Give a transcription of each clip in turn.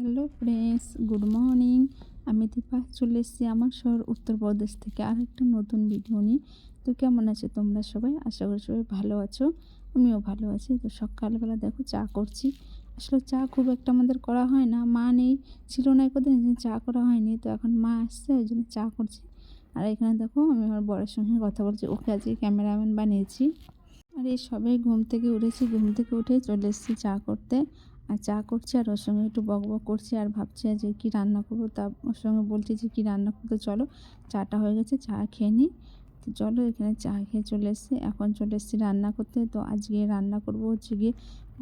Hello friends, good morning. আমি দীপা চলে এসেছি আমার শহর উত্তরপ্রদেশ থেকে আরেকটা নতুন ভিডিও নিয়ে। তো কেমন আছো তোমরা সবাই? আশা করি সবাই ভালো আছো, আমিও ভালো আছি। তো সকালবেলা দেখো চা করছি। আসলে চা খুব একটা আমাদের করা হয় না, মা নেই, ছিল না কদিন, চা করা হয়নি। তো এখন মা আসছে, ওই জন্য চা করছি। আর এখানে দেখো আমি আমার বরের সঙ্গে কথা বলছি, ওকে আজকে ক্যামেরাম্যান বানিয়েছি। আর এই সবে ঘুম থেকে উঠেছি, ঘুম থেকে উঠে চলে এসেছি চা করতে। আর চা করছি আর ওর সঙ্গে একটু বকবক করছি আর ভাবছি যে কী রান্না করবো। তা ওর সঙ্গে বলছি যে কী রান্না করতে, চলো চাটা হয়ে গেছে, চা খেয়ে নিই। তো চলো এখানে চা খেয়ে চলে এসেছি, এখন চলে এসেছি রান্না করতে। তো আজকে রান্না করবো হচ্ছে গিয়ে,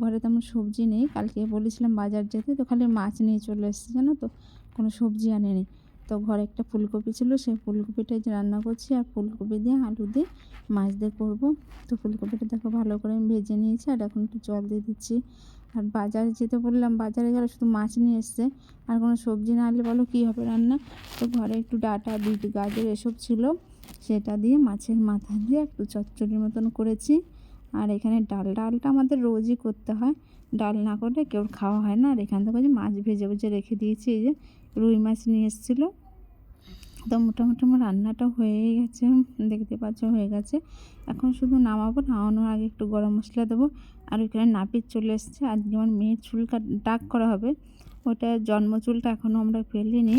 ঘরে তেমন সবজি নেই, কালকে বলেছিলাম বাজার যেতে, তো খালি মাছ নিয়ে চলে এসেছি জানো তো, কোনো সবজি আনেনি। তো ঘরে একটা ফুলকপি ছিল, সেই ফুলকপিটাই যে রান্না করছি, আর ফুলকপি দিয়ে আলু দিয়ে মাছ দিয়ে করবো। তো ফুলকপিটা দেখো ভালো করে আমি ভেজে নিয়েছি, আর এখন একটু জল দিয়ে দিচ্ছি। আর বাজারে যেতে বললাম, বাজারে গেলে শুধু মাছ নিয়ে এসছে, আর কোনো সবজি না আনলে বলো কী হবে রান্না। তো ঘরে একটু ডাঁটা, বিট, গাজর এসব ছিল, সেটা দিয়ে মাছের মাথা দিয়ে একটু চচ্চড়ির মতন করেছি। আর এখানে ডালটা আমাদের রোজই করতে হয়, ডাল না করলে কেউ খাওয়া হয় না। আর এখান থেকে যে মাছ ভেজে ভেজে রেখে দিয়েছি, এই যে রুই মাছ নিয়ে এসেছিলো। তো মোটামুটি আমার রান্নাটা হয়েই গেছে, দেখতে পাচ্ছ হয়ে গেছে। এখন শুধু নামাবো, নামানোর আগে একটু গরম মশলা দেবো। আর ওইখানে নাপিত চলে এসছে, আজকে আমার মেয়ের চুল ডাক করা হবে। ওটা জন্ম চুলটা এখনও আমরা ফেলিনি,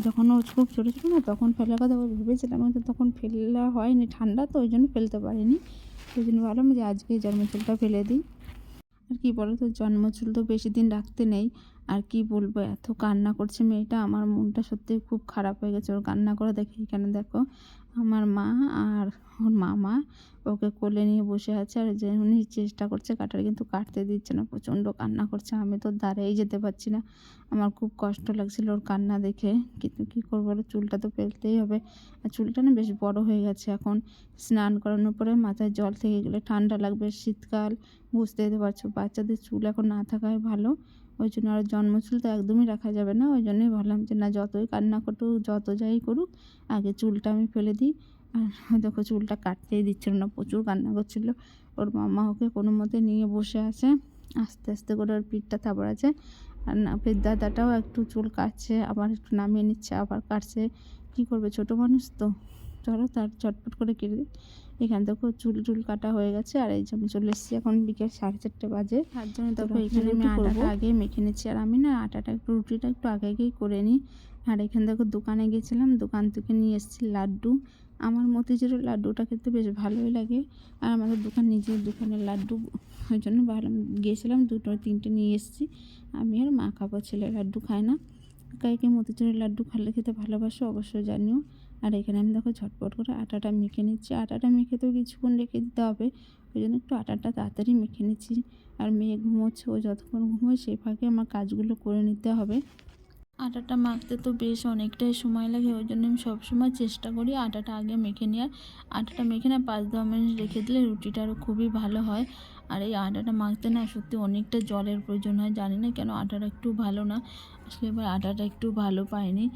যখন ও খুব ছোটো ছিল না তখন ফেলার কথা ভেবেছিলাম, কিন্তু তখন ফেলা হয়নি, ঠান্ডা তো ওই জন্য ফেলতে পারিনি। ওই জন্য ভাবলাম যে আজকে জন্ম চুলটা ফেলে দিই। আর কি বলো তো, জন্মচুল তো বেশি দিন রাখতে নেই। আর কি বলবো, এত কান্না করছে মেয়েটা, আমার মনটা সত্যি খুব খারাপ হয়ে গেছে ওর কান্না করে দেখে। এখানে দেখো আমার মা আর ওর মামা ওকে কোলে নিয়ে বসে আছে, আর যে উনি চেষ্টা করছে কাটার, কিন্তু কাটতে দিচ্ছে না, প্রচণ্ড কান্না করছে। আমি তো দাঁড়িয়েই যেতে পারছি না, আমার খুব কষ্ট লাগছিল ওর কান্না দেখে। কিন্তু কী করবো বলো, চুলটা তো ফেলতেই হবে। আর চুলটা না বেশ বড় হয়ে গেছে, এখন স্নান করানোর পরে মাথায় জল থেকে গেলে ঠান্ডা লাগবে, শীতকাল বুঝতেই তো পারছো, বাচ্চাদের চুল এখন না থাকাই ভালো। ওই জন্য, আর জন্ম চুল তো একদমই রাখা যাবে না, ওই জন্যই ভাবলাম যে না, যতই কান্না করুক, যত যাই করুক, আগে চুলটা আমি ফেলে দিই। আর দেখো চুলটা কাটতেই দিচ্ছিল না, প্রচুর কান্না করছিল। ওর মামা ওকে কোনো মতে নিয়ে বসে আছে, আস্তে আস্তে করে ওর পিঠটা থাবড়াচ্ছে। আর নাপিত দাদাটাও একটু চুল কাটছে, আবার একটু নামিয়ে নিচ্ছে, আবার কাটছে। কী করবে, ছোটো মানুষ তো, চলো তার চটপট করে কেটে দিই। এখান থেকেও চুল কাটা হয়ে গেছে। আর এই যে আমি চলে এসেছি, এখন বিকেল 4:30 বাজে। তার জন্য দেখো এখানে আমি আটাটা আগে মেখে নিচ্ছি। আর আমি না রুটিটা একটু আগে আগেই করে নিই। আর এখানে দেখো দোকানে গেছিলাম, দোকান থেকে নিয়ে এসেছি লাড্ডু। আমার মতিচুরের লাড্ডুটা খেতে বেশ ভালোই লাগে, আর আমাদের নিজের দোকানের লাড্ডু, ওই জন্য ভাবলাম, গিয়েছিলাম 2-3টে নিয়ে এসেছি। আমি আর মা খাবো, ছেলে লাড্ডু খায় না। কাইকে মতিচুরের লাড্ডু খেতে ভালোবাসো অবশ্যই জানিও। আর এখানে আমি দেখো ঝটপট করে আটাটা মেখে নিচ্ছি। আটাটা মেখে তো কিছুক্ষণ রেখে দিতে হবে, ওই জন্য একটু আটাটা তাড়াতাড়ি মেখে নিচ্ছি। আর মেয়ে ঘুমোচ্ছে, ও যতক্ষণ ঘুমোয় সেই ফাঁকে আমার কাজগুলো করে নিতে হবে। আটাটা মাখতে তো বেশ অনেকটাই সময় লাগে, ওই জন্য আমি সবসময় চেষ্টা করি আটাটা আগে মেখে নেওয়ার। আটাটা মেখে না 5-10 মিনিট রেখে দিলে রুটিটা আরও খুবই ভালো হয়। আর এই আটাটা মাখতে না সত্যি অনেকটা জলের প্রয়োজন হয়, জানি না কেন আটাটা একটু ভালো না, আসলে এবার আটাটা একটু ভালো পাইনি।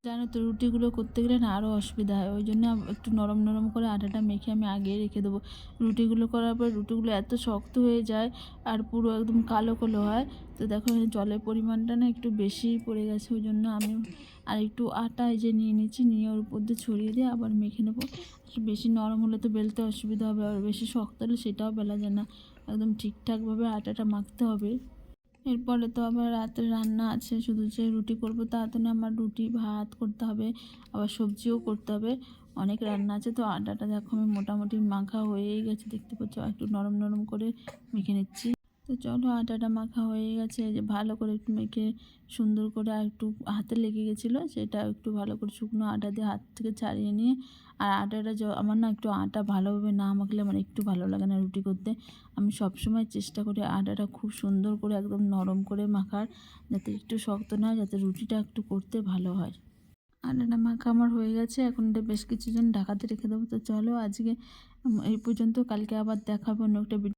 জানো তো, রুটিগুলো করতে গেলে না আরও অসুবিধা হয়, ওই জন্য একটু নরম নরম করে আটাটা মেখে আমি আগেই রেখে দেবো। রুটিগুলো করার পর রুটিগুলো এত শক্ত হয়ে যায়, আর পুরো একদম কালো কালো হয়। তো দেখো জলের পরিমাণটা না একটু বেশিই পড়ে গেছে, ওই জন্য আমি আর একটু আটা এই যে নিয়ে নিচ্ছি, নিয়ে ওর উপর দিয়ে ছড়িয়ে দিয়ে আবার মেখে নেবো। বেশি নরম হলে তো বেলতে অসুবিধা হবে, আর বেশি শক্ত হলে সেটাও বেলা যায় না। একদম ঠিকঠাকভাবে আটাটা মাখতে হবে। এরপরে তো আবার রাতের রান্না আছে, শুধু যে রুটি করব তা তো না, আমার রুটি ভাত করতে হবে, আবার সবজিও করতে হবে, অনেক রান্না আছে। তো আটাটা দেখো আমি মোটামুটি মাখা হয়েই গেছে, দেখতে পাচ্ছ, একটু নরম নরম করে মেখে নিচ্ছি। তো চলো আটাটা মাখা হয়ে গেছে, যে ভালো করে একটু মেখে সুন্দর করে, আর একটু হাতে লেগে গেছিলো, সেটা একটু ভালো করে শুকনো আটা দিয়ে হাত থেকে ছাড়িয়ে নিয়ে। আর আটাটা আমার না একটু আটা ভালোভাবে না মাখলে আমার একটু ভালো লাগে না রুটি করতে। আমি সবসময় চেষ্টা করি আটাটা খুব সুন্দর করে একদম নরম করে মাখার, যাতে একটু শক্ত না হয়, যাতে রুটিটা একটু করতে ভালো হয়। আটাটা মাখা আমার হয়ে গেছে, এখন এটা বেশ কিছুজন ঢাকাতে রেখে দেবো। তো চলো আজকে এই পর্যন্ত, কালকে আবার দেখাবো অন্য একটা ভিডিও।